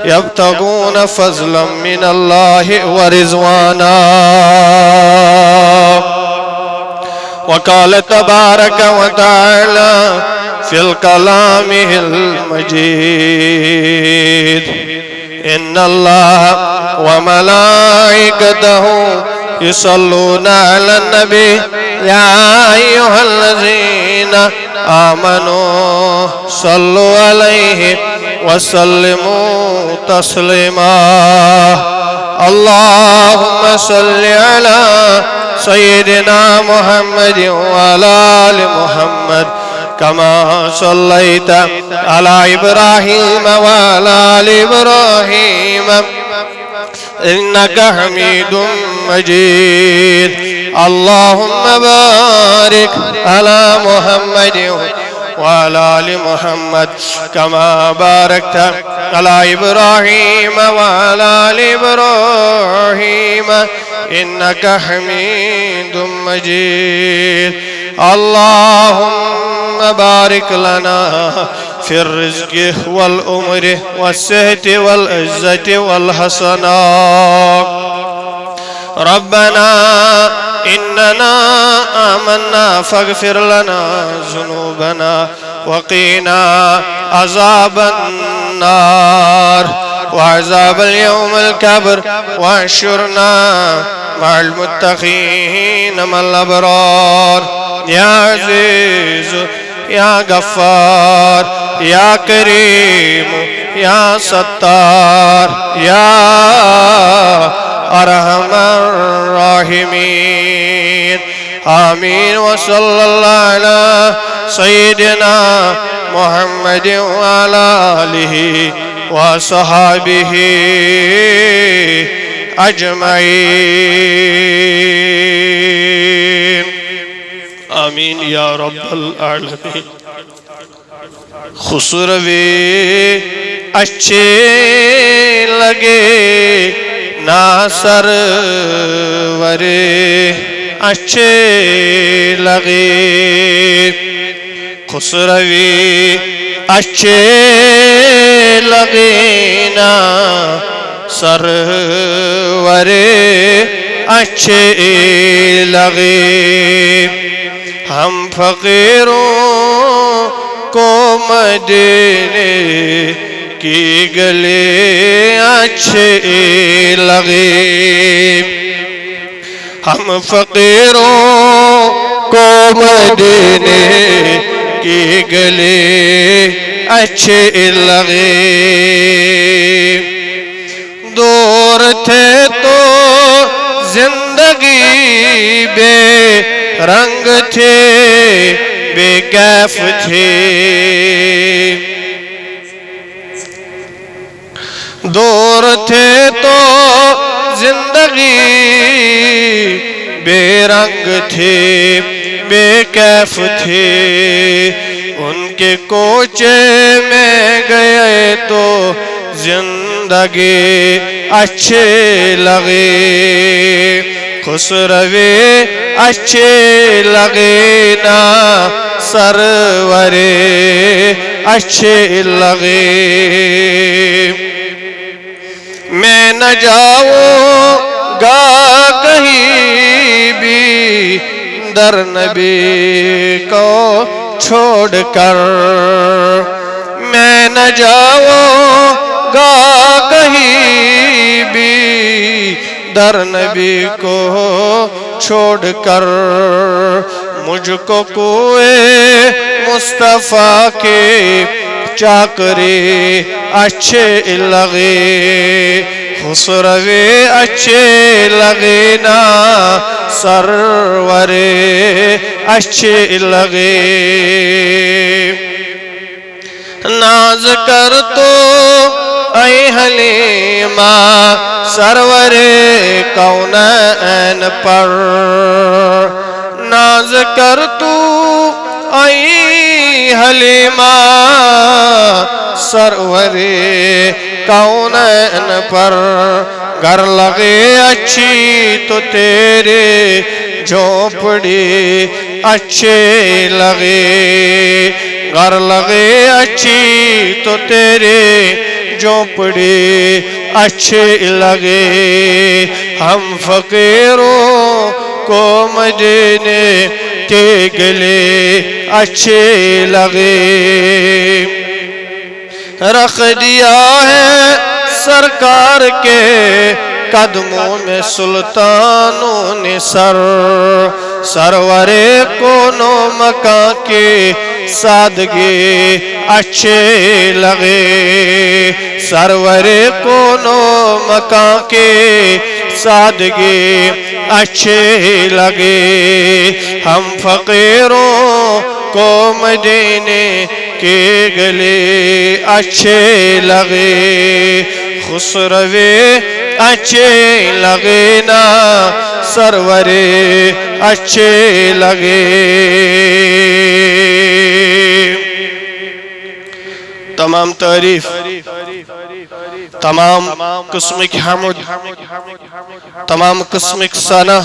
يبتغون فضلا من الله ورضوانا. وقال تبارك وتعالى في الكلام المجيد إن الله وملائكته يصلون على النبي يا أيها الذين آمنوا صلوا عليه وسلموا تسليما. اللهم صل على سيدنا محمد وعلى آل محمد كما صليت على إبراهيم وعلى آل إبراهيم إنك حميد مجيد. اللهم بارك على محمد وعلى آل محمد كما باركت على إبراهيم وعلى آل إبراهيم إنك حميد مجيد. اللهم بارك لنا في الرزق والأمر والصحة والعزة والحسنات. ربنا إننا آمنا فاغفر لنا ذنوبنا وقنا عذاب النار وعذاب اليوم الكبر واحشرنا مع المتقين مع الأبرار. يا عزيز يا غفار يا كريم يا ستار يا أرحم الراحمين. آمين. وصلى الله على سيدنا محمد وعلى آله وصحبه أجمعين. آمين يا رب العالمين. خسروے اچھے لگے نا سرورے اچھے لگے. خسروے اچھے لگے نا سرورے اچھے لگے. ہم فقیروں کو مدینے کی گلے اچھے لگے. ہم فقیروں کو مدینے کی گلے اچھے لگے. دور تھے تو زندگی بے رنگ تھے بے کیف تھے. دور تھے تو زندگی بے رنگ تھے بے کیف تھے. ان کے کوچے میں گئے تو زندگی اچھے لگے. خسروے اچھے لگے نا سرورے اچھے لگے. میں نہ جاؤں گا کہیں بھی در نبی کو چھوڑ کر. میں نہ جاؤں گا کہیں بھی در نبی کو چھوڑ کر. مجھ کو کوئے مصطفیٰ کے چاکرے اچھے لگے. خسروے اچھے لگے نا سرورے اچھے لگے. ناز کر تو اے حلیمہ سرورے کونین پر. ناز کر تو اے حلیمہ سرورے کونین پر. گر لگے اچھی تو تیرے جھونپڑی اچھے لگے. گر لگے اچھی تو تیرے جھونپڑے اچھے لگے ہم فقیروں کو مدینے کے گلے اچھے لگے رکھ دیا ہے سرکار کے قدموں میں سلطانوں نے سرور کونو مکان کے سادگی اچھے لگے سرور کونو مکان کے سادگی اچھے لگے ہم فقیروں کو مدینے کے گلے اچھے لگے خسروے اچھے لگے نا سرورے اچھے لگے تمام تعریف تمام قسم کی حمد تمام قسم کی ثنا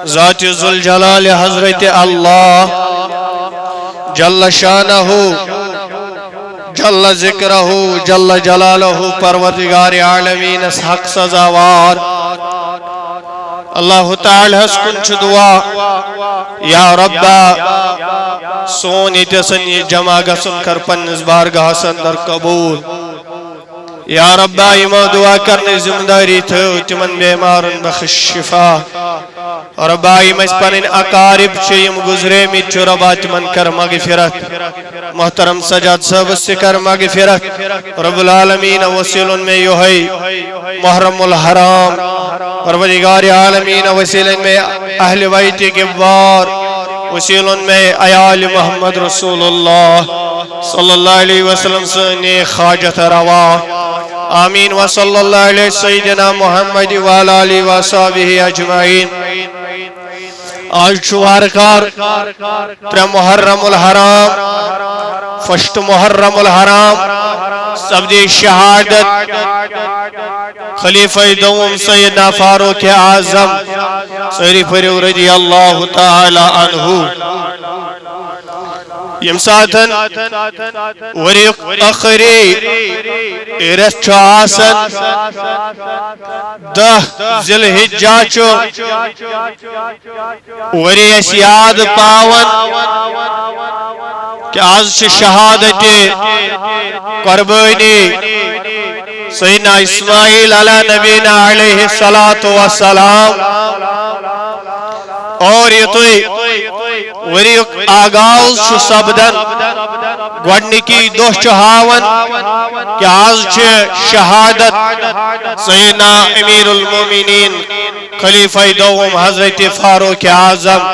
ذات ذوالجلال حضرت اللہ جل شانہ جل ذکرہ جل جلالہ پروردگار عالمین حق سزاوار اللہ تعالیٰ کنچ دعا یا ربا سون یتسن یہ جمع گسن کر پنس بارگاہ سندر قبول یا ربا ایما دعا کرنے زمداری تھو تمن بیمارن بخش شفا ربا ایما اس پنن اقارب چیم گزرے میچو ربا تمن کر مغفرت محترم سجاد صاحب سے کر مغفرت رب العالمین وسیلن میں یو ہے محرم الحرام پروردگار عالمین وسیلن میں اہل بیت کبار وسیلن میں عیال محمد رسول اللہ صلی اللہ علیہ وسلم سے خاجت روا آمین وصلی اللہ علیہ سیدنا محمد وعلی آلہ وصحبہ اجمعین آج چوارکار تر محرم الحرام فشت محرم الحرام سبدی شہادت خلیفہ دوم سیدنا فاروق اعظم سری فریو رضی اللہ تعالی عنہ یم ساتن وریق اخری ایرس چاسن دہ ذل حجہ چو وریس یاد پاون کہ آز چھ شہادت قربانی سیدنا اسماعیل علی نبینا علیہ السلام اور یہ تو وریق آغاز چھ سبدن گوڑنکی دوہ چہاون کہ آز چھ شہادت سیدنا امیر المومنین خلیفہ دوم حضرت فاروق اعظم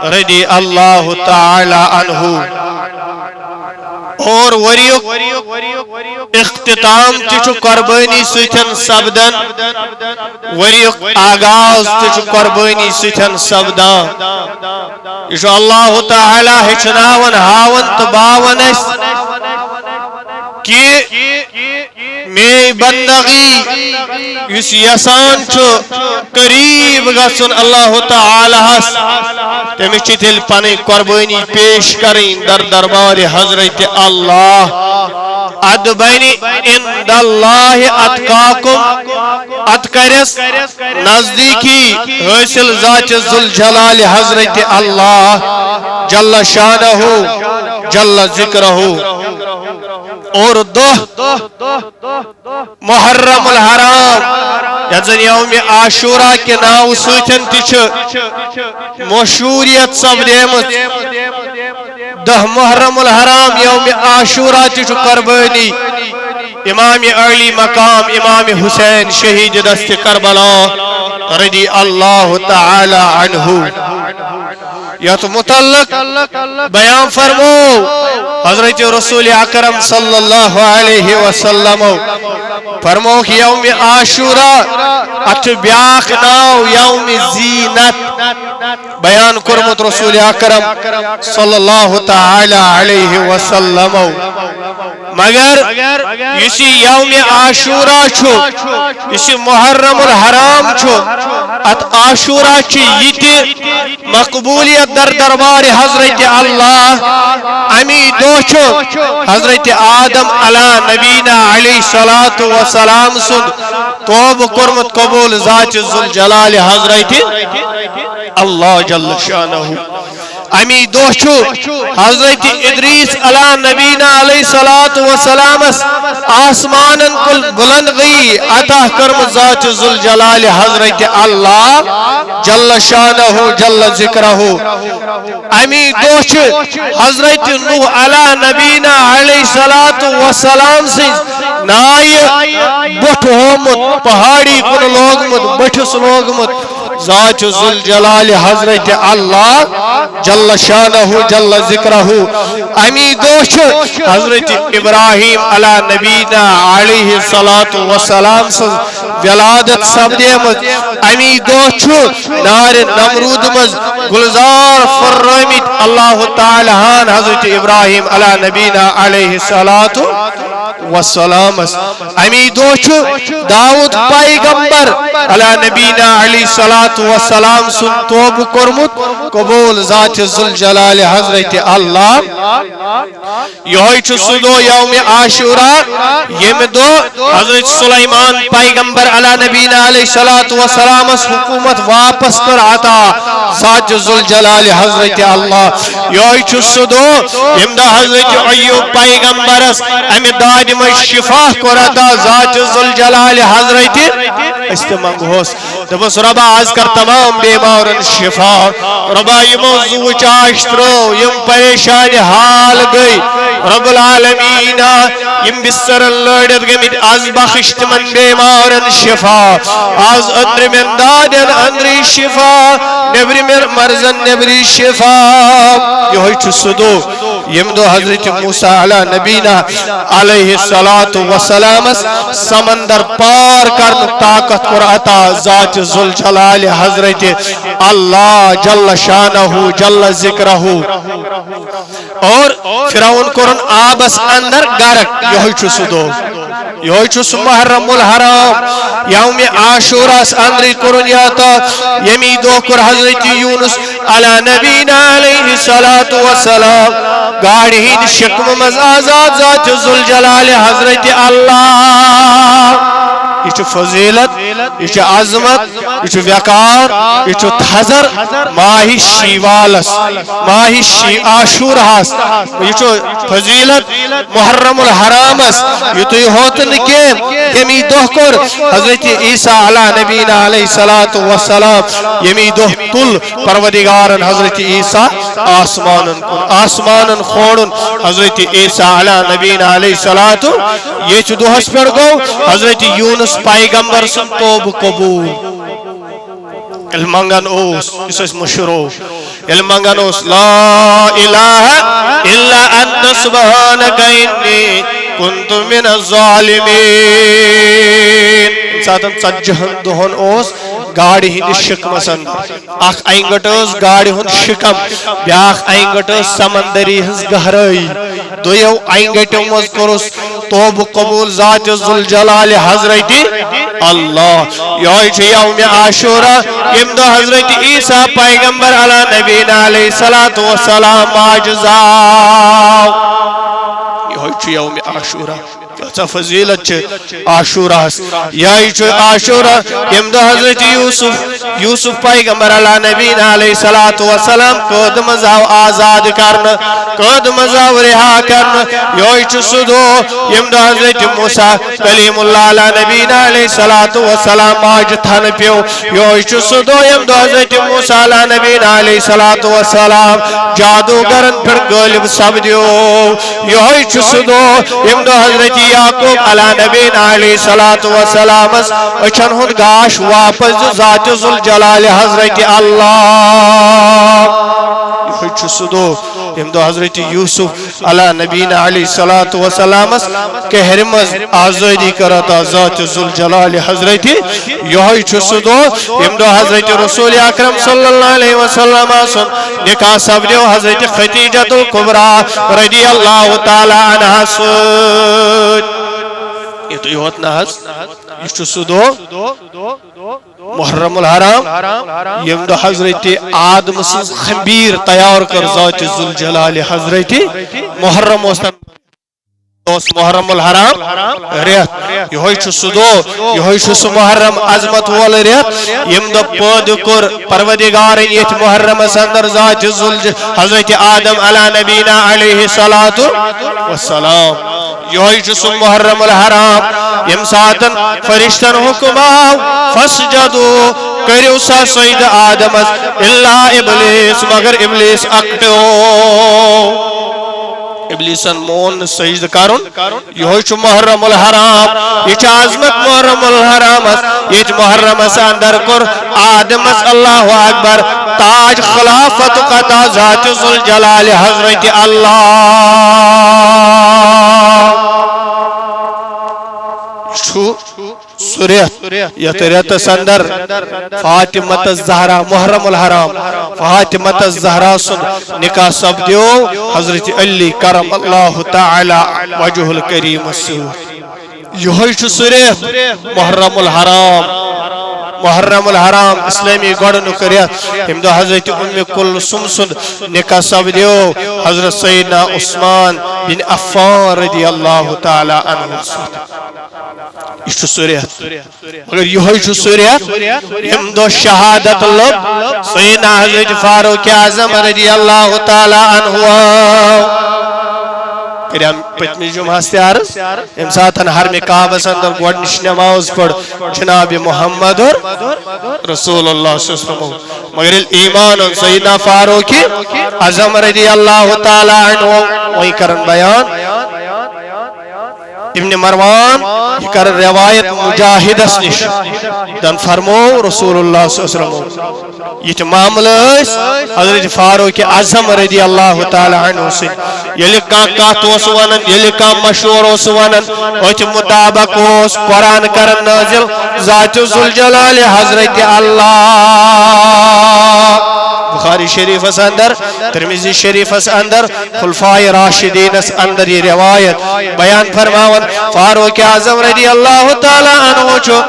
رضی اللہ تعالی عنہ اور وریق اختتام تچو قربانی ستن سبدن وریق آغاز تچو قربانی ستن سبدن اشو اللہ تعالی ہچناون ہاون تباون اس کہ میں بندگی اس یسان چھو قریب گسن اللہ تعالی ہس تمہیں چیتل پانی قربانی پیش کریں در دربار حضرت اللہ ادبینی اند اللہ اتقاکم اتکرس نزدیکی حاصل ذات ذوالجلال حضرت اللہ جل شانہ جل ذکرہ اور دو محرم الحرام یزن یوم عاشورہ کے ناو سوچن تیچ مشہوریت سب دیمت دہ محرم الحرام یوم عاشورہ تیچ قربانی امام علی مقام امام حسین شہید دست کربلا رضی اللہ تعالی عنہ یا تو متعلق بیان فرمو حضرت رسول اکرم صلی اللہ علیہ وسلم فرمو کہ یوم عاشورہ ات بیاق ناو یوم زینت بیان کرمت رسول اکرم صلی اللہ تعالی علیہ وسلم مگر اسی یوم عاشورہ چھو اسی محرم الحرام چھو ات عاشورہ چی یہ مقبولیت در دربار حضرت اللہ امی دوچو حضرت آدم علی نبینا علیہ الصلوۃ والسلام سن توب کرمت قبول ذات ذوالجلال حضرت اللہ جل شانہ امی دوچو حضرت ادریس علی نبینا علیہ الصلوۃ والسلام آسمانن کل بلند گئی عطا کرم ذات ذوالجلال حضرت اللہ جل شانہ جل ذکرہ امی دوچ حضرت نوح علی نبینا علیہ الصلوۃ والسلام سے نائی بٹ ہومت پہاڑی کن لوگمت بٹھس لوگمت ذات ذوالجلال حضرت اللہ جل شانہ جل ذکرہ امی دوچ حضرت ابراہیم علی نبینا علیہ الصلوۃ والسلام سے ولادت سپدیمت امی دوچ نار نمرود مز گلزار فرمت اللہ تعالی حضرت ابراہیم علی نبینا علیہ الصلوۃ والسلام امی دوچ داؤد پیغمبر علی نبینا علیہ الصلوۃ والسلام سن توب کرمت قبول ذات ذوالجلال حضرت اللہ یہ سدو یوم عاشوراء یم دو حضرت سلیمان پیغمبر علی نبینا علیہ الصلوۃ والسلام حکومت واپس کر عطا ذات ذوالجلال حضرت اللہ یہ سدو یم دو حضرت ایوب پیغمبر امی داد میں شفا کرتا ذات ذوالجلال حضرت استمنگ ہوس دبس ربا آز کر تمام بیمارن شفا ربا یہ موضوع چاشترو یم پریشان حال گئی رب العالمین یم بسر لڑت گمت آز بخشت من بیمارن شفا آز اندر من دادن اندری شفا نبری من مرزن نبری شفا یہ چسدو یم دو حضرت موسیٰ علی نبینا علیہ الصلوۃ والسلام سمندر پار کرن طاقت کر عطا ذات ذوالجلال حضرت اللہ جل شانہ جل ذکرہ اور فرعون کرن آبس اندر غرق یہ چسدو یہ چس محرم الحرام یوم عاشوراء اندر کرن یاتا یمی دو کر حضرت یونس علی نبینا علیہ الصلوۃ والسلام گاڑی ہند شکم مز آزاد ذات ذوالجلال حضرت اللہ یہ فضیلت یہ عظمت یہ وقار یہ تھزر ماہی شیوالس ماہی عاشوراس یہ فضیلت محرم الحرامس یہ تو یہ ہوتن کے یمی دہ کر حضرت عیسیٰ علی نبینا علیہ الصلوۃ والسلام یمی دہ تل پروردگارن حضرت عیسیٰ آسمانن کھوڑن حضرت عیسیٰ علی نبینا علیہ الصلوۃ یہ دہس پر گو حضرت یونس پیغمبر سن توب قبول المنگن اوس اس مشروع المنگن اوس لا الہ الا انت سبحانک انی کنت من الظالمین ساتن ژتجہن دہن اوس گاڑی ہند شکم سن اخ اینگٹ گاڑی ہند شکم بیاخ اینگٹ سمندری ہز گہرائی دویو اینگٹو مز کرس توب قبول ذات ذوالجلال حضرت اللہ یہ یوم عاشوراء یم دو حضرت عیسیٰ پیغمبر علی نبینا علیہ الصلوۃ والسلام معجزہ یہ یوم عاشوراء فضیلت عاشوراء یہ عاشوراء یم دو حضرت یوسف پیغمبر علی نبینا علیہ الصلوۃ والسلام قد مزاو آزاد کرن قد مزاو رہا کرن یہ سدو یم دو حضرت موسیٰ کلیم اللہ علی نبینا علیہ الصلوۃ والسلام آج تھن پیو یہ سدو یم دو حضرت موسیٰ علی نبینا علیہ الصلوۃ والسلام جادوگرن پھر غالب سپدیو یہ سدو یم دو حضرت یعقوب علی نبینا علیہ الصلوۃ والسلام اچھن ہند گاش واپس ذات ذوالجلال حضرت اللہ یہ سدو یم دو حضرت یوسف علی نبینا علیہ الصلوۃ والسلام کہرمز آزادی کرتا ذات ذوالجلال حضرت یہ سدو یم دو حضرت رسول اکرم صلی اللہ علیہ وسلم سن نکاح سپدیو حضرت خدیجۃ الکبریٰ رضی اللہ تعالی عنہا سن یہ تو یوت ناز یہ سدو محرم الحرام یم دو حضرت آدم سن خمبیر تیار کر ذات ذوالجلال حضرت محرم محرم الحرام ریت یہ سدو یہ محرم عظمت وول ریت یم دو پود کر پروردگار یت محرم اندر ذات حضرت آدم علی نبینا علیہ الصلوۃ والسلام یہ محرم الحرام یم ساتن فرشتن حکم آو فسجدو کریو سا سید آدم الا ابلیس مگر ابلیس اکٹو ابلیسن مون سجد کرن یہ محرم الحرام یہ عظمت محرم الحرام یہ محرم اندر کر آدم اللہ اکبر تاج خلافت قطع ذات ذوالجلال حضرت اللہ سوریت یتریت سندر فاطمت الزہرا محرم الحرام فاطمت الزہرا سن نکاح سب دیو حضرت علی کرم اللہ تعالی وجہ الکریم السور یہ سوریت محرم الحرام محرم الحرام اسلامی گوڑنو کریت ہم دو حضرت ام کلثوم سن نکاح سب دیو حضرت سیدنا عثمان بن عفان رضی اللہ تعالی عنہ یہ سوریت مگر یہ سوریت ہم دو شہادت لب سیدنا حضرت فاروق اعظم رضی اللہ تعالی عنہ کریم پتمی جمعہ عرض ام ساتن حرم کعبہ اندر گوڑنش نماز پڑھ جناب محمد اور رسول اللہ صلی اللہ علیہ وسلم مگر ایمان سیدنا فاروق اعظم رضی اللہ تعالی عنہ وہی کرن بیان ابن مروان یہ کر روایت مجاہد اسنش دن فرمو رسول اللہ صلی اللہ علیہ وسلم یہ معاملہ حضرت فاروق اعظم رضی اللہ تعالی عنہ سے یلی کات اوس ونن یلی مشہور اوس ونن اوچ مطابق اوس قرآن کرن نازل ذات ذوالجلال حضرت اللہ بخاری شریف اس اندر ترمذی شریف اس اندر خلفاء راشدین اس اندر یہ روایت بیان فرماون فاروق اعظم رضی اللہ تعالی عنہ چو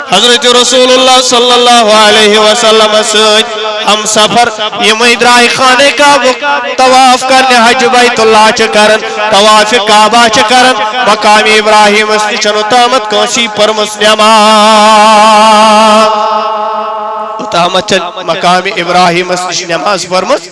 حضرت رسول اللہ صلی اللہ علیہ وسلم سید ہم سفر یہ میدرائی خانے کا طواف کرنے حج بیت اللہ چکرن طواف کعبہ چکرن مقام ابراہیم اسنی چنو تامت کوشی پر مسلمان مقام ابراہیم نماز فرمس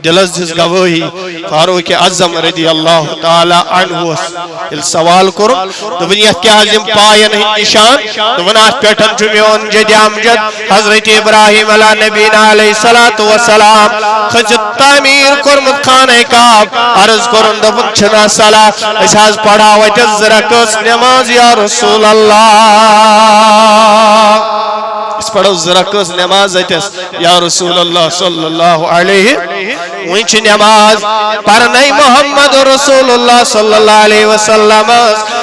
دلزز گوہی فاروق اعظم رضی اللہ تعالی عنہ سوال کرو دنیا کیا عظم پائن نشان دنات پیٹھن چمیون جد امجد حضرت ابراہیم علیہ نبینا علیہ السلام خجت تعمیر کرمت خانہ کعب عرض کرن دفن چھنا صلاح اساز پڑھا ویتز رکس نماز یا رسول اللہ اس پڑھو زرکس نماز ایتس یا رسول اللہ صلی اللہ علیہ وینچ نماز پڑھنائی محمد رسول اللہ صلی اللہ علیہ وسلم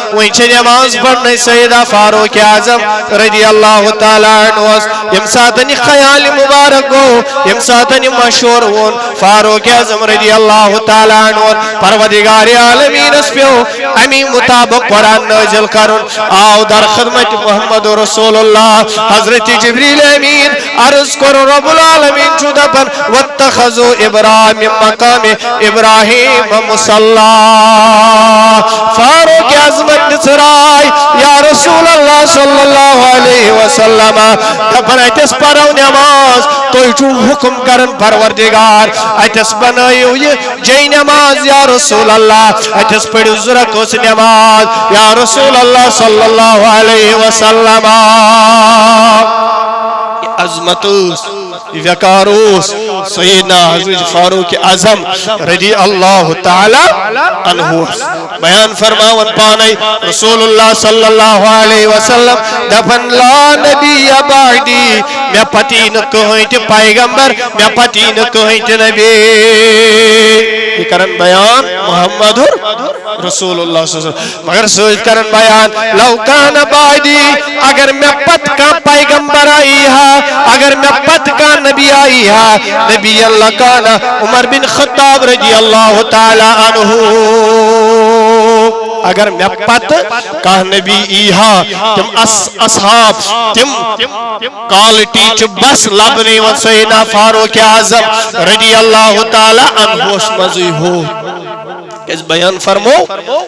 وینچ نماز پڑھنائی سیدہ فاروق اعظم رضی اللہ تعالیٰ عنہ یمساتنی خیال مبارک ہو یمساتنی مشہور ہون فاروق اعظم رضی اللہ تعالیٰ عنہ پروردگار عالمین اس پہ ہو امی مطابق قرآن نازل کرن آو در خدمت محمد رسول اللہ حضرت جبریل امین عرض کرو رب العالمین چودہ پر واتخذو ابراہیم مقام ابراہیم مصلی فاروق اعظم نسرائی یا رسول اللہ صلی اللہ علیہ وسلم دفن ایتس پڑھو نماز توی چو حکم کرن پروردگار ایتس بنائیو یہ جئی نماز یا رسول اللہ ایتس پڑھو زرکوس نماز یا رسول اللہ صلی اللہ علیہ وسلم عظمتوس وقاروس سیدنا حضرت فاروق اعظم رضی اللہ تعالی عنہ بیان فرماون پانے رسول اللہ صلی اللہ علیہ وسلم دفن لا نبی بعدی میں پتی نکوہیت پیغمبر میں پتی نکوہیت نبی یہ کرن بیان محمد رسول اللہ صلی اللہ علیہ وسلم مگر سوچ کرن بیان لو کان بعدی اگر میں پت کا پیغمبر آئی ہا اگر میں پت کا النبي آئیها نبی لکان عمر بن خطاب رضی اللہ تعالی عنہ اگر میں پت کہ نبی ایہا تم اصحاب تم کالٹی چھ بس لبنی و سیدنا فاروق اعظم رضی اللہ تعالی عنہ اس مزی ہو اس بیان فرمو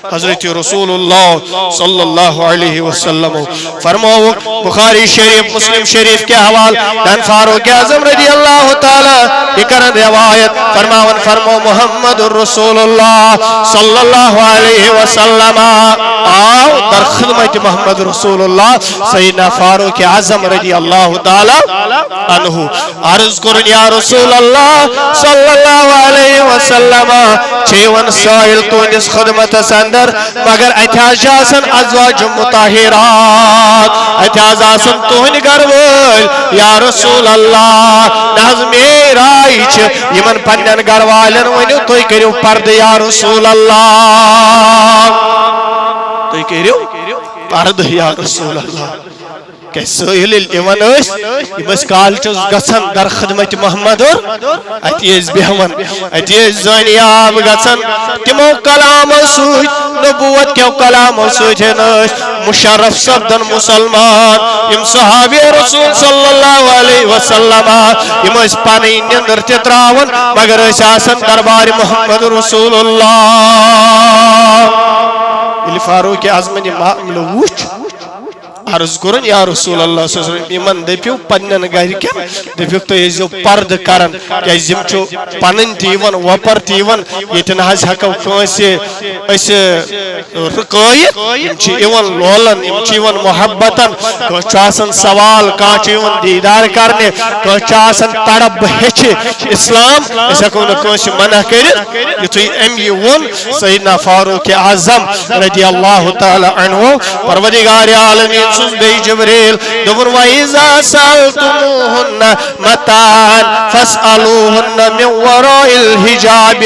حضرت رسول اللہ صلی اللہ علیہ وسلم فرمو بخاری شریف مسلم شریف کے حوال دان فاروق اعظم رضی اللہ تعالی اکرن روایت فرمو محمد رسول اللہ صلی اللہ علیہ وسلم آؤ در خدمت محمد رسول اللہ سیدنا فاروق اعظم رضی اللہ تعالی عنہ عرض کرن یا رسول اللہ صلی اللہ علیہ وسلم چیون سائل تو اس خدمت اندر مگر اتحاج آسن ازواج مطاہرات اتحاج آسن تو گرول یا رسول اللہ نظم رائچ یمن پنن گروالن ونیو توی کریو پرد یا رسول اللہ توی کریو پرد یا رسول اللہ کیسویل ایمان اس کال چوز گسن در خدمت محمد اتیز بیہون اتیز زنیاب گسن تمو کلام سوچ نبوت کیو کلام سوچ نش مشرف صدن مسلمان ام صحابی رسول صلی اللہ علیہ وسلم ام اس پانی نندر تتراون مگر اس آسن دربار محمد رسول اللہ علی فاروق اعظم معاملہ وچ عرض کرن یا رسول اللہ صلی اللہ علیہ وسلم ایمان دپیو پنن گھر کن دپیو تو ایزیو پرد کرن کہ زم چو پنن تیون وپر تیون یتن حج حقو کنسی اس رکایت ام چی ایون لولن ام چی ایون محبتن کچھ آسن سوال کانچ ایون دیدار کرنے کچھ آسن تڑب ہچ اسلام اس اکون کنسی منع کرن یہ تو ام یون سیدنا فاروق اعظم رضی اللہ تعالی عنہ پروردگار عالمین بے جبریل دبر وَإِذَا سَأَلْتُمُوهُنَّ مَتَاعًا فَاسْأَلُوهُنَّ مِنْ وَرَاءِ الْحِجَابِ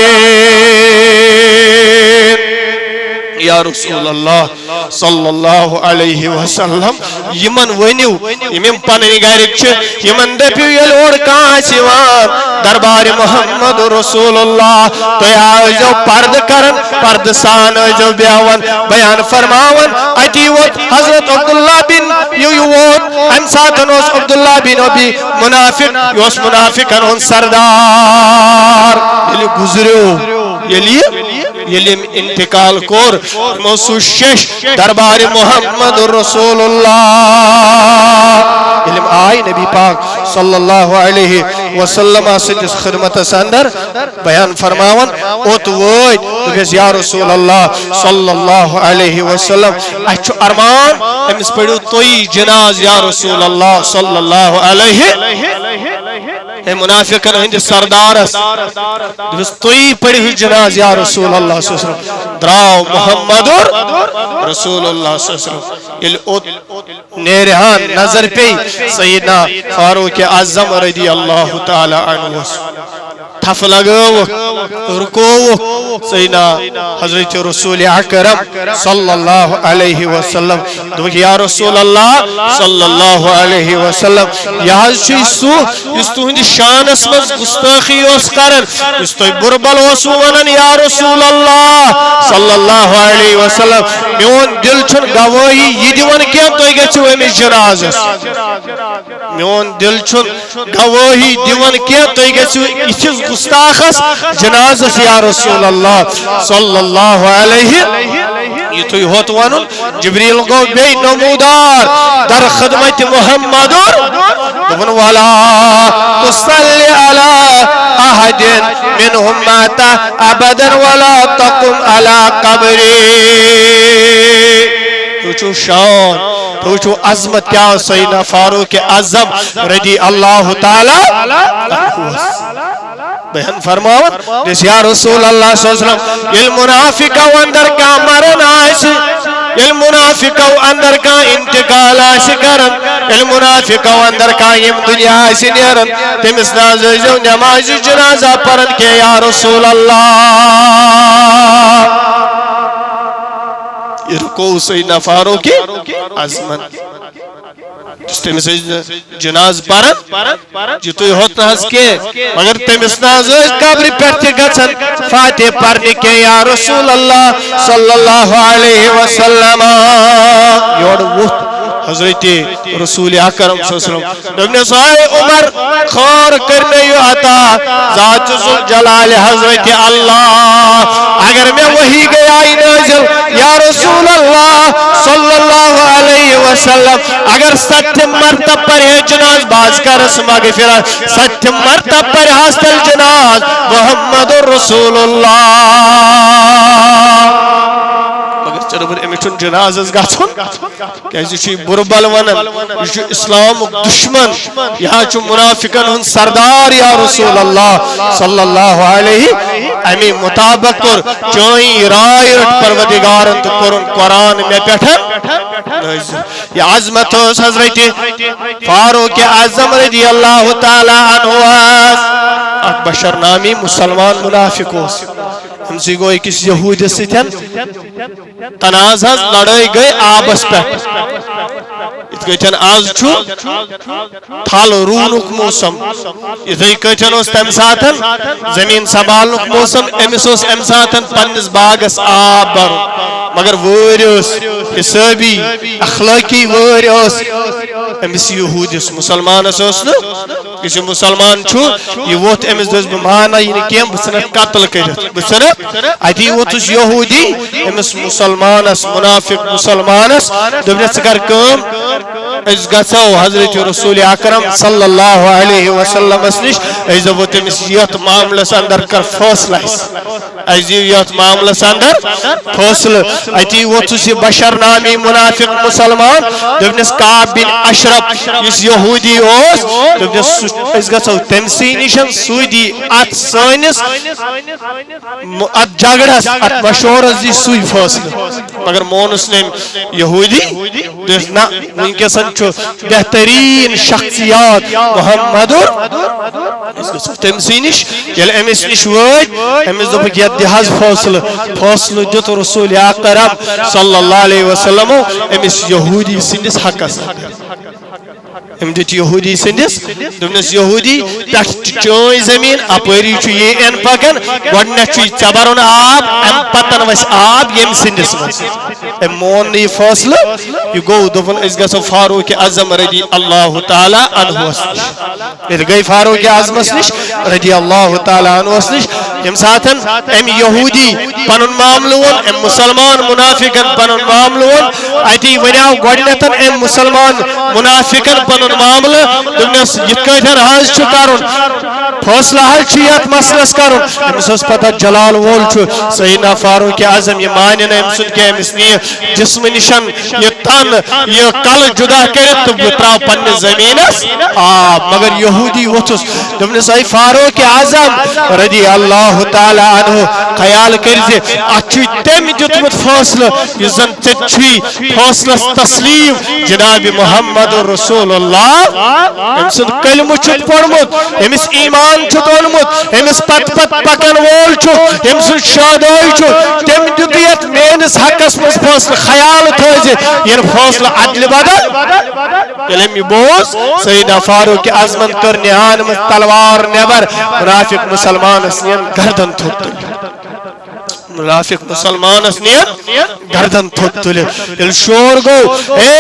یا رسول اللہ صلی اللہ علیہ وسلم یمن ونیو یمن پننی گھرک چھ یمن دپیو یل اور کہاں سیوان دربار محمد رسول اللہ تو آجو پرد کرن پرد سان آجو بیاون بیان فرماون اتی وقت حضرت عبداللہ بن یووت انساتن اس عبداللہ بن ابی منافق یوس منافقن ان سردار یلی گزریو یلی انتقال کور موسو شش دربار محمد رسول اللہ علم آئی نبی پاک صلی اللہ علیہ وسلم سندس خدمت سندر بیان فرماون اوت ووید بکس یا رسول اللہ صلی اللہ علیہ وسلم اچھو ارمان امس پڑھو توی جناز یا رسول اللہ صلی اللہ علیہ اے منافقن ہند سردارس بس توی پڑھو جناز یا رسول اللہ صلی اللہ علیہ وسلم دراو محمد رسول اللہ صلی اللہ علیہ وسلم نیرہان نظر پہ سیدنا فاروق اعظم رضی اللہ تعالی عنہ تھف لگو رکو سیدنا حضرت رسول اکرم صلی اللہ علیہ وسلم دوکی یا رسول اللہ صلی اللہ علیہ وسلم یہاں چی سو اس تو ہندی شان اسمز گستاخی اس کرن اس تو بربل وسومنن یا رسول اللہ صلی اللہ علیہ وسلم میون دل چھن گواہی یہ دیون کیا تو گے چھو امیش جنازس میون دل چھن گواہی دیون کیا تو گے چھو اچھز گستاخس جنازس یا رسول اللہ صلی اللہ علیہ یہ تو ہوت وانن جبریل کو بے نمودار در خدمت محمد دبن والا تصلی علی احد منہم ماتا ابدا ولا تقم علی قبری تو شان تو عظمت کیا سیدنا فاروق اعظم رضی اللہ تعالی بیان فرماوت جس یا رسول اللہ صلی اللہ علیہ وسلم المنافق و اندر کا مرن آئیس المنافق و اندر کا انتقال آئیس کرن المنافق و اندر کا یم دنیا آئیس نیرن تمس نازو نماز جنازہ پرن کے یا رسول اللہ رکو سیدنا فاروق اعظم تمس جناز پرن جتوی ہوت ناز کے مگر تمس ناز قبر پہ گھن فاتح پرنے کے یا رسول اللہ صلی اللہ علیہ وسلم یور ووت حضرت رسول اکرم صلی اللہ علیہ وسلم دوپنس اے عمر خور کرنے یو عطا ذات ذوالجلال حضرت اللہ اگر میں وہی گیا نازل یا رسول اللہ صلی اللہ علیہ وسلم اگر ستم مرتب پر ہے جناز باز کا رسم مغفرت ستم مرتب پر حاصل جناز محمد رسول اللہ مگر چربر امیشن جناز از گاچون کیسی چی بربل ونن یہ اسلام دشمن یہاں چو منافقن ہن سردار یا رسول اللہ صلی اللہ علیہ امی مطابق کر چوئی رائے رٹ پروردگارن تو قرآن قرآن میں پیٹھن یہ عظمت حضرت فاروق اعظم رضی اللہ تعالی عنہ بشر نامی مسلمان منافق ہوس ہم سی گو ایکس یہود ستن تنازع لڑائی گئی آبس پہ اتکن آز چھو تھال رونک موسم اتکن اس تم ساتن زمین سنبھالنک موسم امس اس ام ساتن پنس باغس آب بر مگر وریس حسابی اخلاقی وریس امس یہودس مسلمانس اس کسی مسلمان چھو یہ ووت امس دس بمانا یہ کیم بسنت قتل کرت بسنت ادی ووتس یہودی امس مسلمانس منافق مسلمانس دبنت سکر کم اس گسو حضرت رسول اکرم صلی اللہ علیہ وسلم اسنش ایز وہ تمس یت معاملس اندر کر فیصلہ ایز یت معاملس اندر فیصلہ اتی وہ تسی بشر نامی منافق مسلمان دبنس کعب بن اشرف اس یہودی اوس دبنس اس گسو تمسی نشن سودی ات سانس ات جگڑس ات مشور از سوی فیصلہ مگر مونس نے یہودی دس نہ ان کے سنچو بہترین شخصیات محمد تمسی نش یل امس نش وج امس دپک یہ دہاز فاصل دیت رسول اکرم صلی اللہ علیہ وسلم امس یہودی سندس حقس ام دیت یہودی سندس دپنس یہودی تحت چوئی زمین اپری چو یہ ان پکن گوڑنیت چو چبرون آب ام پتن ویس آب یم سندس من ام مون یہ فاصلہ یہ گو دفن اس گسو فاروق اعظم رضی اللہ تعالی عنہ اسنش یہ گئی فاروق اعظم اسنش رضی اللہ تعالی عنہ اسنش یم ساتن ام یہودی پنن معاملون ام مسلمان منافقن پنن معاملون ایتی ونیاو گوڑنیتن ام مسلمان منافقن پنن معاملہ دنیس یتکیتن حاض چھو کرن فاصلہ حل چیت مسلس کرن امس اس پتہ جلال وول چھو سیدنا فاروق اعظم یہ مانینا امسن کے امس نیے جسم نشن یہ تن یہ کل جدا کرت تو بتراو پن زمینس آب مگر یہودی وطس دنیس ای فاروق اعظم رضی اللہ تعالی عنہ خیال کرزے اچھی تم جتمت فاصلہ یہ زن تچھی فاصلہ تسلیم جناب محمد رسول اللہ امسن کلمہ چھت پڑمت امس ایمان چھت اونمت امس پت پکن وول چھو امسن شادائی چھو تم دیت مینس حقس مز فاصلہ خیال تھوزے یہ فاصلہ عدل بدل کلمی بوز سیدنا فاروق اعظم کر نہان میں تلوار نیبر منافق مسلمان اسنین گردن تھوت منافق مسلمان اسنین گردن تھوت تلے دل شور گو اے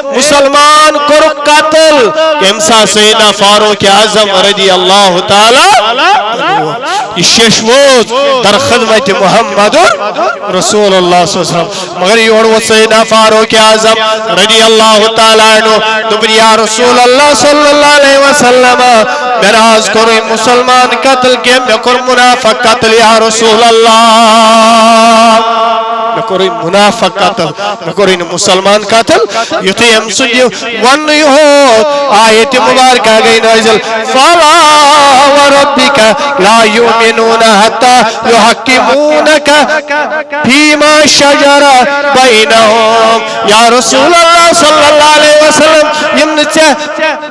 مسلمان کر قتل کمسا سیدنا فاروق اعظم رضی اللہ تعالی یہ ششوز در خدمت محمد رسول اللہ صلی اللہ علیہ وسلم مگر یہ اڑوت سیدنا فاروق اعظم رضی اللہ تعالی عنہ دبر یا رسول اللہ صلی اللہ علیہ وسلم براز کرو مسلمان قتل کے میں کر منافق قتل یا رسول اللہ میں کرو منافق قتل میں کرو مسلمان قتل یہ تو ہم سنیو ون ہو آیت مبارکہ گئی نازل فلا وربک لا یؤمنون حتی یحکمونک فیما شجر بینہم یا رسول اللہ صلی اللہ علیہ وسلم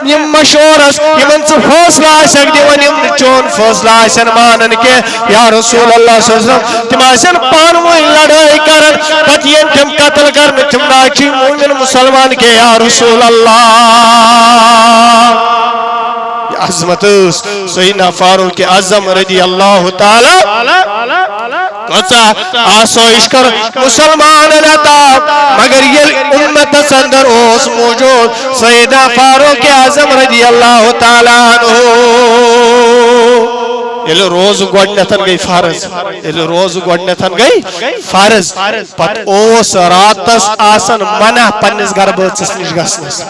یم مشورس یمن ژٕ فٲصلہٕ آسکھ دِوان یم نہٕ چون فٲصلہٕ آسن مانان کینٛہہ یا رسول اللہ صلی اللہ علیہ وسلم تِم آسن پانہٕ ؤنۍ لڑٲے کران پتہٕ یِن تِم قتل کرنہٕ تِم نہ چھِ مومن مسلمان کینٛہہ یا رسول اللہ عظمت سیدنا فاروق اعظم رضی اللہ تعالی کچا آسوئش کر مسلمان عطا مگر یہ امت اندر اوس موجود سیدنا فاروق اعظم رضی اللہ تعالی عنہ یہ روز گوڑنتن گئی فرض پت اوس راتس آسن منع پنس گر بچس نش گسنس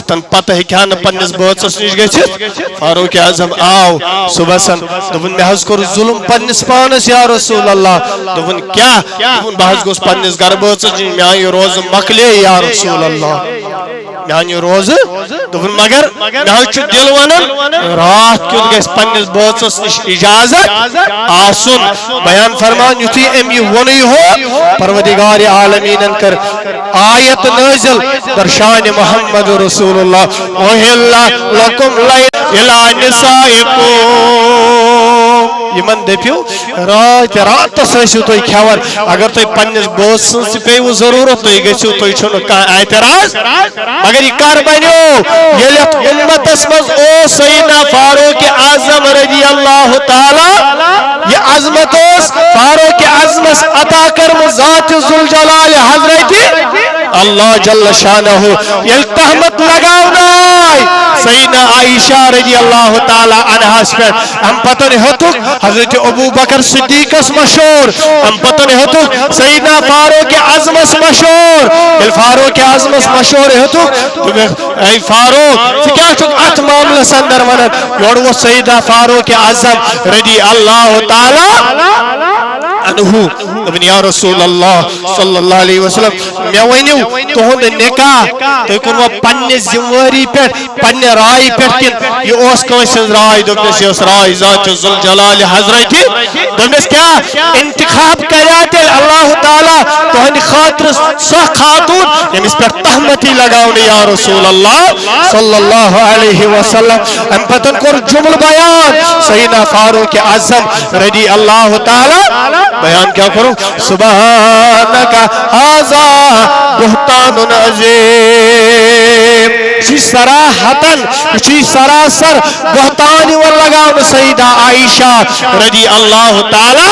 تن پتہ ہیکہان پنس بچس نش گژھِتھ فاروق اعظم آو صبحن دپن مے حظ کوٚر ظلم پنس پانس یا رسول اللہ دپن کیا دپن بہ حظ گوس پنس گر بچس نش میانہ روز مکلے یا رسول اللہ میانہ روز دپن مگر مے حظ چھُ دل ونان رات کیُتھ گژھِ پنس بچس نش اجازت آسن بیان فرمان یُتھُے أمۍ یہِ ووٚنُے ہو پروردگار عالمینن کر آیت نازل در شان محمد رسول اللہ احل لکم الی نسائکم یمن دپیو راتس ٲسِو تُہۍ کھٮ۪وان اگر تُہۍ پننِس بٲژ سٕنٛز تہِ پیٚیوٕ ضروٗرت تُہۍ گٔژھِو تُہۍ چھُنہٕ کانٛہہ اعتراض مگر یہِ کر بنیو ییٚلہِ اتھ اُمتس منٛز اوس سیدنا فاروق اعظم رضی اللہ تعالی یہ عظمت اوس فاروق اعظمس عطا کٔرمٕژ ذات ذوالجلال حضرت اللہ جل شانہ یل تہمت لگاونائی سیدنا عائشہ رضی اللہ تعالی عنہ پہ ہم پتن ہتک حضرت ابو بکر صدیقس مشہور ہم پتن ہتک سیدنا فاروق اعظمس مشہور یل فاروق اعظمس مشہور ہتک اے فاروق کیا چھک ات معاملس اندر ونن یور وہ سیدنا فاروق اعظم رضی اللہ تعالی عنہ ابن یا رسول اللہ صلی اللہ علیہ وسلم میں ونیو تہند نکاح تُہۍ کوٚروا پننہِ ذمہواری پٮ۪ٹھ پننہِ رائے پٮ۪ٹھ کِنہٕ یہِ اوس کٲنٛسہِ ہٕنٛز راے دوٚپنس یہِ ٲس راے ذات ذوالجلال حضرت دوٚپنس کیٛاہ انتخاب کریٛا تیٚلہِ اللہ تعالیٰ تُہنٛدِ خٲطرٕ سۄ خاتوٗن ییٚمِس پٮ۪ٹھ تہمتی لگاونہٕ یا رسول اللہ صلی اللہ علیہ وسلم امہِ پتہٕ کوٚر جملہٕ بیان سیدنا فاروق اعظم رضی اللہ تعالیٰ بیان کیا کرو سبحانکا ھذا بہتان عظیم یہ صراحتاً یہ سراسر بہتان و لگاون سیدہ عائشہ رضی اللہ تعالی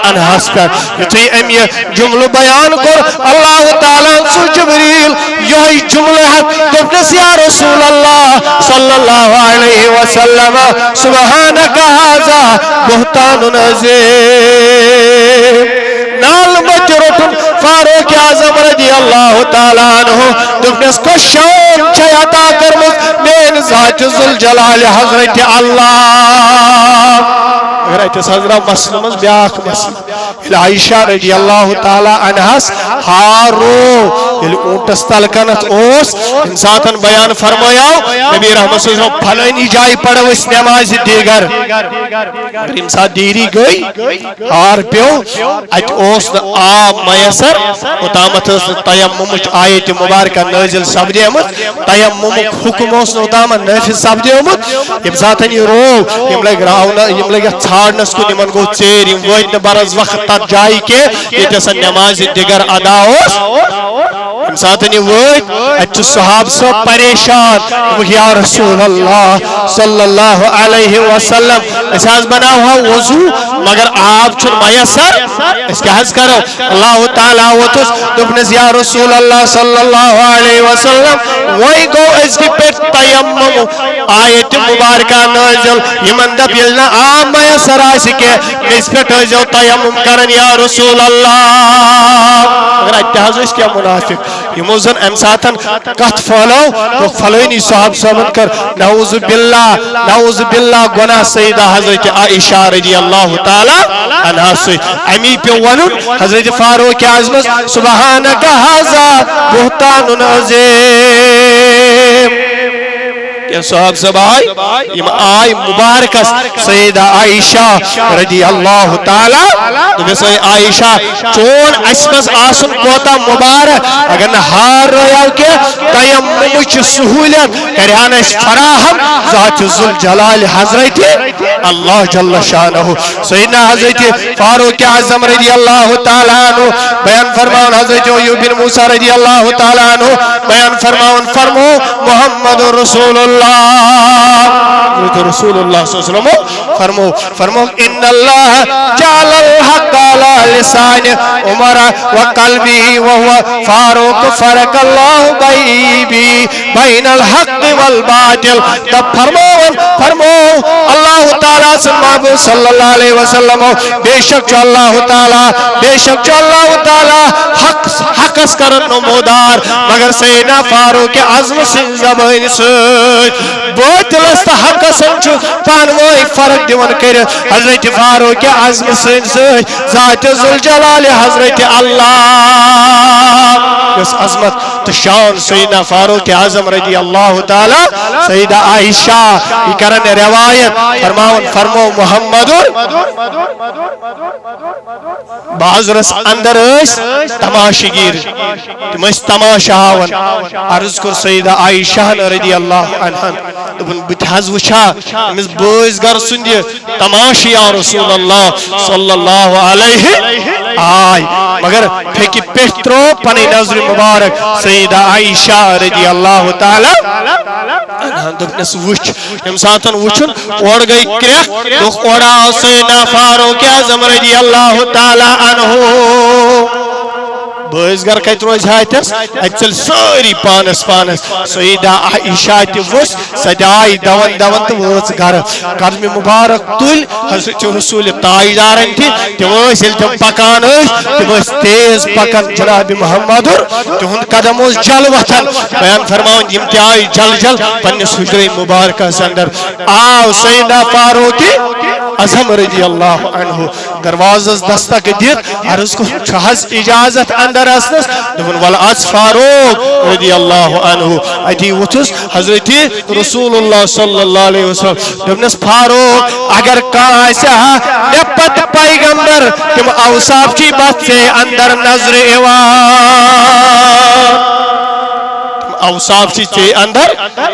عنہ پر یتھے ام یہ جملہ بیان کر اللہ تعالی سو جبریل یہ جملہ دوپنس یا رسول اللہ صلی اللہ علیہ وسلم سبحانکا ھذا بہتان عظیم نال مت رٹن فاروق اعظم رضی اللہ تعالی عنہ دوپنس کو شان چھ عطا کرمت مین ذات ذوالجلال حضرت اللہ اگر ایتس حضرت مسلم بیاکھ مسلم عائشہ رضی اللہ تعالی عنہس ہارو یل اونٹس تلکنت اوس انساتن بیان فرمایا نبی رحمت صلی اللہ علیہ وسلم پھلانی جائے پڑھو اس نماز دیگر انسان دیری گئی ہار پیو ات اوس آب میسر اتامت تیممچ آیت مبارکہ نازل سپدیمت تیممک حکم اوس اتامت نافذ سپدیمت یم ساتن یہ رو یم لگ راونا یم لگ ژھانڈنس کو نمن گو ژیر یم وٲتۍ نہٕ برس وقت تتھ جایہِ کینٛہہ ییٚتہِ سا نماز دیگر ادا اوس یم ساتن یہ وٲتۍ اتہِ چھُ صحاب صٲب پریشان یا رسول اللہ صلی اللہ علیہ وسلم اس حظ بناوہا وضو مگر آب چھُنہٕ میسر اس کیا حظ کرو اللہ تعالیٰ ووتُس دوپنس یا رسول اللہ صلی اللہ علیہ وسلم وہی گو اس کی پیٹ تیمم آیت مبارکہ نازل یمن دب یلنا آب میسر آسی کے اس پیٹ جو تیمم کرن یا رسول اللہ اگر اتحاظ اس کیا منافق یہ موزن امساتن کت فالو تو فلوینی صحاب صحابت کر نعوذ باللہ گناہ سیدہ حضرت عائشہ رضی اللہ تعالی عنہ سے امی پہ ونن حضرت فاروق اعظم سبحانکا ھذا بہتان عظیم کہ صحاب سب آئی مبارکس سیدہ عائشہ رضی اللہ تعالی تو بس عائشہ چون اسمس آسن کوتا مبارک اگر نہ ہار رہا کہ تیممچ سہولت کرہان اس فراہم ذات ذوالجلال حضرت اللہ جل شانہ سیدنا حضرت فاروق اعظم رضی اللہ تعالیٰ عنہ بیان فرماؤن حضرت ایوب بن موسیٰ رضی اللہ تعالیٰ عنہ بیان فرماؤن فرمو محمد رسول اللہ حضرت رسول اللہ صلی اللہ علیہ وسلم فرمو ان اللہ جعل الحق على لسان عمر وقلبه وهو فاروق فرق اللہ بین الحق والباطل تب فرمو اللہ تعالیٰ صلی اللہ علیہ وسلم بے شک جو اللہ تعالیٰ حق اس کرن نمودار مگر سیدنا فاروق اعظم سن زبان سوچ باطل است حق سنچو پانوئی فرق دیون کر حضرت فاروق اعظم سن سوچ ذات ذوالجلال حضرت اللہ اس عظمت تشان سیدنا فاروق اعظم رضی اللہ تعالی سیدہ عائشہ یہ کرن روایت فرمو محمد بعض رس اندر اس تماشگیر تم اس تماشا ہاون عرض کر سیدہ عائشہ رضی اللہ عنہ دبن بتحز وچھا مس بوز گر سندی تماشی یا رسول اللہ صلی اللہ علیہ آئی مگر پھیکی پیٹرو پنی نظر مبارک سیدہ عائشہ رضی اللہ تعالی دبنس وچھ امساتن وچھن اوڑ گئی کریخ دکھ اوڑا سیدہ فاروق اعظم رضی اللہ تعالی عنہ بٲژ گر کتہِ روزِ ہاتس اتہِ ژٔلۍ سٲری پانس سیدہ عائشہ تہِ ؤژھ سۄ تہِ آیہِ دون تہٕ وٲژ گرٕ قدمِ مُبارک تُلۍ حضرت رسول تاجدارن تہِ تِم ٲسۍ ییٚلہِ تِم پکان ٲسۍ تِم ٲسۍ تیز پکان جناب محمد تِہُنٛد قدم اوس جل وتھان بیان فرماوان یِم تہِ آیہِ جل پننِس حجرے مبارکس اندر آو سیدہ فاروق اعظم رضی اللہ عنہ دروازس دستک دِتھ عرض کو چھحز اجازت اندر اسنس دون ول اچ فاروق رضی اللہ عنہ اتی وتھس حضرت رسول اللہ صلی اللہ علیہ وسلم دونس فاروق اگر کاسا نپت پیغمبر تم اوصاف کی بات سے اندر نظر ایوان اوصاف چیزیں اندر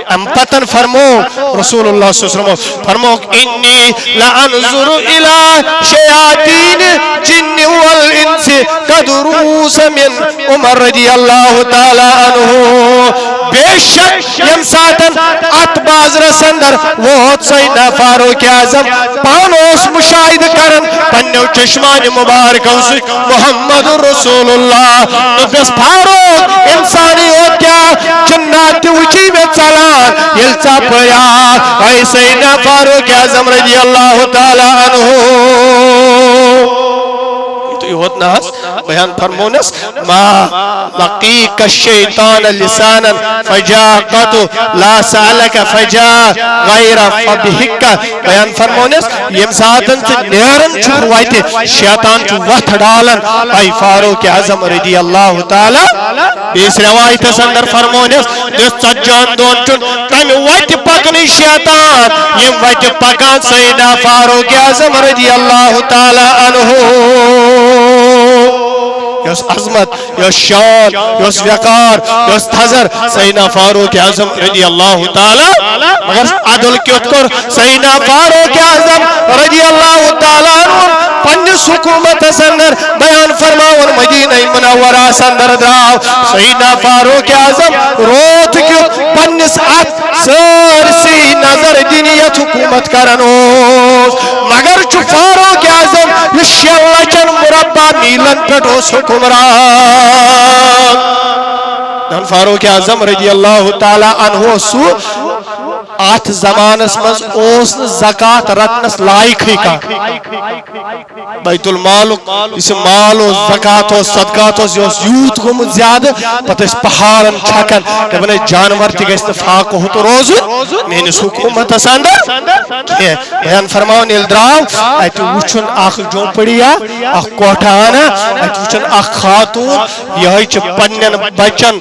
ام پتن فرمو رسول اللہ صلی اللہ علیہ وسلم فرمو انی لانظر الى شیاطین جن والانس قدروس من عمر رضی اللہ تعالی عنہ بے شک یم ساتن ات بازر سندر وہ سیدنا فاروق اعظم پانوس مشاہد کرن پنیو چشمان مبارک محمد رسول اللہ نفس فاروق انسانی ہوتیا جنات وچی میں چلان یلچا پیا اے سیدنا فاروق اعظم رضی اللہ تعالی عنہ ہوتناس بیان فرمونس ما لقیق الشیطان لسانا فجاقت لا سالک فجا غیر فبہک بیان فرمونس یم ساتن سے نیرن چھو وائتے شیطان چھو وقت ڈالن اے فاروق اعظم رضی اللہ تعالی اس روایت سندر فرمونس جس سجان دون چن تم وقت پکنی شیطان یم وقت پکان سیدنا فاروق اعظم رضی اللہ تعالی عنہ یس عظمت یس شان یس وقار یس تھزر سیدنا فاروق اعظم رضی اللہ تعالی مگر عدل کیوت کر سیدنا فاروق اعظم رضی اللہ تعالی عنہ پنس حکومت سندر بیان فرماون مدینہ منورہ سندر دراو سیدنا فاروق اعظم روت کیوت پنس ات سرسی نظر دینیت حکومت کرنوس مگر چو فاروق اعظم شیلچن مربع میلن پٹوس حکمران فاروق اعظم رضی اللہ تعالی عنہ سو آت زمانس مز اوس زکاة رتنس لائق ہی کا بیت المال اس مال و زکاة و صدقات و یوت گم زیادہ پتہ اس پہارن چھکن کہ بنے جانور تی گئے استفاق ہوتا روز میں اس حکومت سندر بیان فرماؤن الدراو ایت وچن آخ جو پڑیا آخ کوٹانا ایت وچن آخ خاتون یہی چھ پنن بچن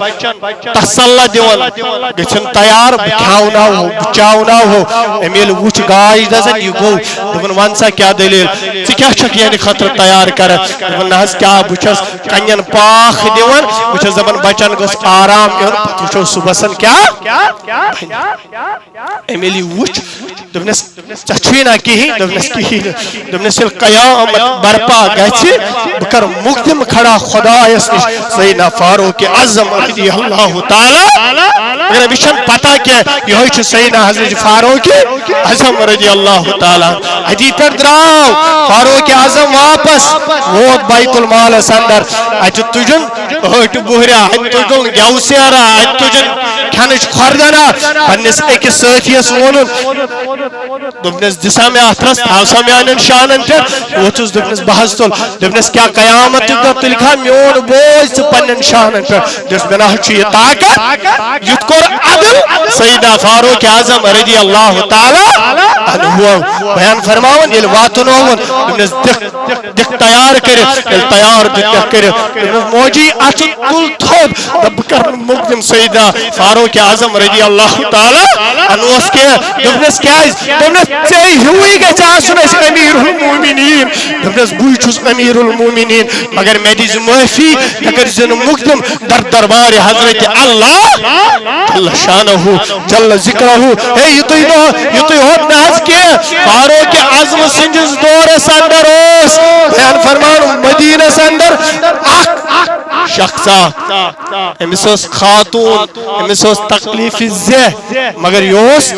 تسلح دیون گچن تیار بکھاؤنا ہو چاونا ہو امیل وچ گاش دزن یہ گو دپن ونسا کیا دلیل ژٕ کیا چھکھ یعنی خطر تیار کران دپن نہ حظ کیا بہ چھس کنین پاک دِوان بہ چھس دپان بچن گوٚژھ آرام یُن پتہٕ وٕچھو صُبحسن کیا امیل یہ وچھ دپنس ژےٚ چھُے نا کہین دپنس کہین دپنس ییٚلہِ قیامت برپا گژھِ بہ کر مقدم کھڑا خدایس نش سیدنا فاروق اعظم رضی اللہ تعالی مگر مےٚ چھنہٕ پتہ کینٛہہ یہوے چھُ سیدنا حضرت فاروق اعظم رضی اللہ تعالی اتی پٮ۪ٹھ درٛاو فاروق اعظم واپس ووت بیت المالس اندر اتہِ تُجُن ٲٹۍ بُہریا اتہِ تُجُن گٮ۪و سیرا اتہِ تُجُن کھٮ۪نٕچ کھۄردنا پننس أکِس سٲتھیس ووٚنُن دوٚپنس دِسا مےٚ اتھرس تھاو سا میانٮ۪ن شانن پٮ۪ٹھ ووتھُس دوٚپنس بہٕ حظ تُل دوٚپنس کیٛاہ قیامتُک دۄہ تُلکھا میون بوج ژٕ پننٮ۪ن شانن پٮ۪ٹھ دوٚپنس مےٚ نہ حظ چھُ یہِ طاقت یُتھ کوٚر عدل سیدنا فاروق اعظم رضی اللہ تعالی عنہ بیان فرماون ییٚلہِ واتنووُن دوٚپنس دِکھ تیار کٔرِتھ ییٚلہِ تیار دِتِکھ کٔرِتھ دوٚپنس موجی اتھٕ تُل تھوٚد دپ بہٕ کرٕ مقدم سیدنا فاروق اعظم رضی اللہ تعالی عنہس کینٛہہ دوٚپنس کیٛازِ دوٚپنس ژےٚ ہیوٗے گژھِ آسُن اَسہِ امیر المومنین دوٚپنس بٕے چھُس امیر المومنین مگر مےٚ دِزِ معٲفی مےٚ کٔرزِ نہٕ مقدم در دربارِ حضرت اللہ جل شانہ جل ذکرہ ہے یُتُے ہوت نہ حظ کینٛہہ فاروق اعظم سٕنٛدِس دورس اندر اوس بیان فرمان مدینس اندر اکھ شخصا أمس ٲس خاتون أمس ٲس تکلیف زہ مگر یہ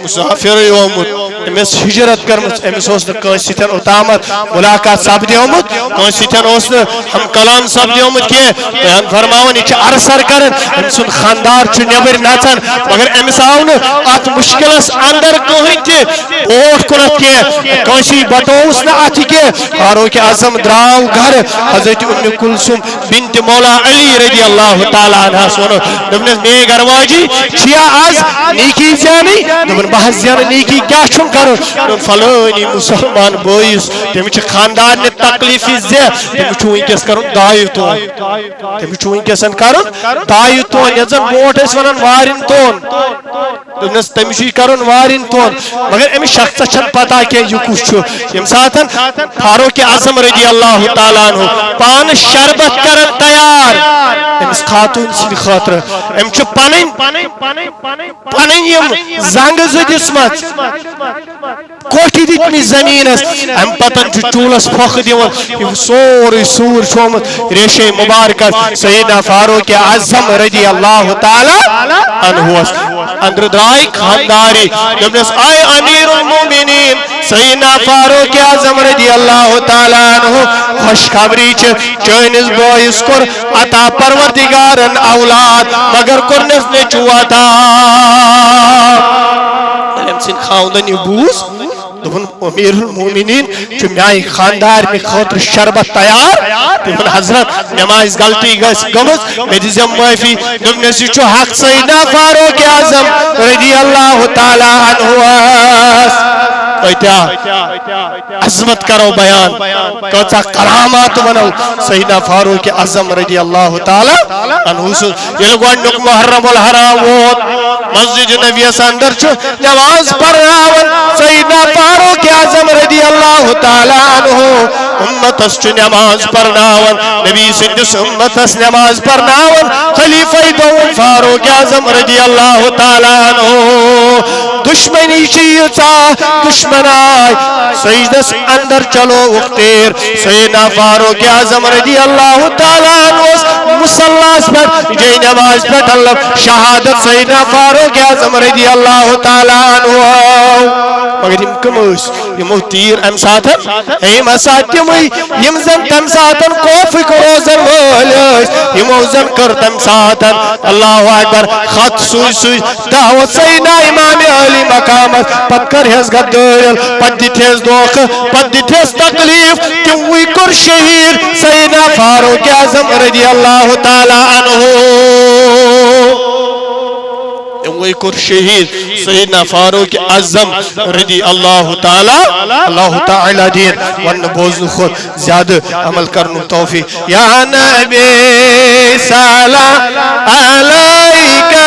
مسافر آمت أمس ہجرت کرمت أمس ٲس نہٕ کٲنٛسہِ سۭتۍ اوٚتامتھ ملاقات سپدیومُت کٲنٛسہِ سۭتۍ اوس نہٕ ہم کلام سپدیومُت کینٛہہ بیان فرماوان یہِ چھِ عرصر کران أمۍ سُنٛد خاندار چھُ نٮ۪بٕرۍ نژان مگر أمِس آو نہٕ اتھ مشکلس اندر کٕہٕنۍ تہِ برونٛٹھ کُنتھ کینٛہہ کٲنٛسی بٹووُس نہٕ اتھِ کینٛہہ فاروق اعظم درٛاو گرٕ حضرت ام کلثوم بنت مولا علی رضی اللہ تعالی عنہس ووٚنُن دوٚپنس میٲنۍ گھر واجی چھیا آز نیکی زینٕنۍ دوٚپُن بہٕ حظ زینہٕ نیکی کیٛاہ چھُم کرُن دوٚپُن فلٲنی مسلمان بٲیِس تٔمِس چھِ خاندارنہِ تکلیٖفہِ زِ تٔمِس چھُ وٕنکیٚس کرُن دایہِ تون تٔمِس چھُ وٕنکیٚس کرُن دایہِ تون یتھ زن برونٛٹھ ٲسۍ ونان وارٮ۪ن تون دوٚپنس تٔمِس چھُ یہِ کرُن وارٮ۪ن تون مگر أمِس شخصس چھنہٕ پتہ کینٛہہ یہِ کُس چھُ ییٚمہِ ساتہٕ فاروق اعظم رضی اللہ تعالیٰ عنہ پانہٕ شربت کران تیار أمِس خاتون سٕنٛدِ خٲطرٕ أمۍ چھُ پنٕنۍ یِم زنٛگہٕ زٕ دِژمژ کوٹھۍ دِتمٕتۍ زٔمیٖنس امہِ پتہٕ چھُ چوٗلس پھۄکھ دِوان یِم سورُے سوٗر چھُ آمُت ریشے مُبارکس سیدنا فاروق اعظم رضی اللہ تعالی عنہس اندر درٛاے خانداری دوٚپنس آے امیر المومنین سیدنا فاروق اعظم رضی اللہ تعالی عنہ خوشخبری چھِ چٲنِس بٲیِس کوٚر عطا پروردگارن اولاد مگر کوٚرنس نیٚچوٗ عطا أمۍ سٕنٛدۍ خاوندن یہِ بوٗز دوٚپُن امیر المومنین چھُ میانہِ خاندارنہِ خٲطرٕ شربت تیار دوٚپُن حضرت مےٚ ما آسہِ غلطی گٔمٕژ مےٚ دِزٮ۪م معٲفی دوٚپنس یہِ چھُ حق سیدنا فاروق اعظم رضی اللہ تعالی عنہس عظمت کرو بیان کۭژاہ کرامات ونو سیدنا فاروق اعظم رضی اللہ تعالی عنہ ییٚلہِ گۄڈنیُک محرم الحرام ووت مسجد نبیس اندر چھُ نماز پرناوان سیدنا فاروق اعظم رضی اللہ تعالی عنہ امتس چھُ نماز پرناوان نبی سٕنٛدِس امتس نماز پرناوان خلیفہ دوم فاروق اعظم رضی اللہ تعالی عنہ دشمنی چھِ ییٖژاہ دشمن آے سجدس اندر چلو وقتیر سیدنا فاروق اعظم رضی اللہ تعالی عنہ مصلاس پر جے نماز پہ اللہ شہادت سیدنا فاروق اعظم رضی اللہ تعالی عنہ مگر یم کم یمو تیر ام ساتن ایم اسات تمے یم زن تم ساتن کوفک روزن وول یمو زن کر تم ساتن اللہ اکبر خط سوئی دعوت سیدنا امام علی مقامت پت کر ہس گدل پت دتھس دوخ پت دتھس تکلیف تم وی کر شہید سیدنا فاروق اعظم رضی اللہ تعالی عنہ وہی کر شہید سیدنا فاروق اعظم رضی اللہ تعالی دین ون بوزن خود زیادہ عمل کرن توفیق یا نبی سلام علیکہ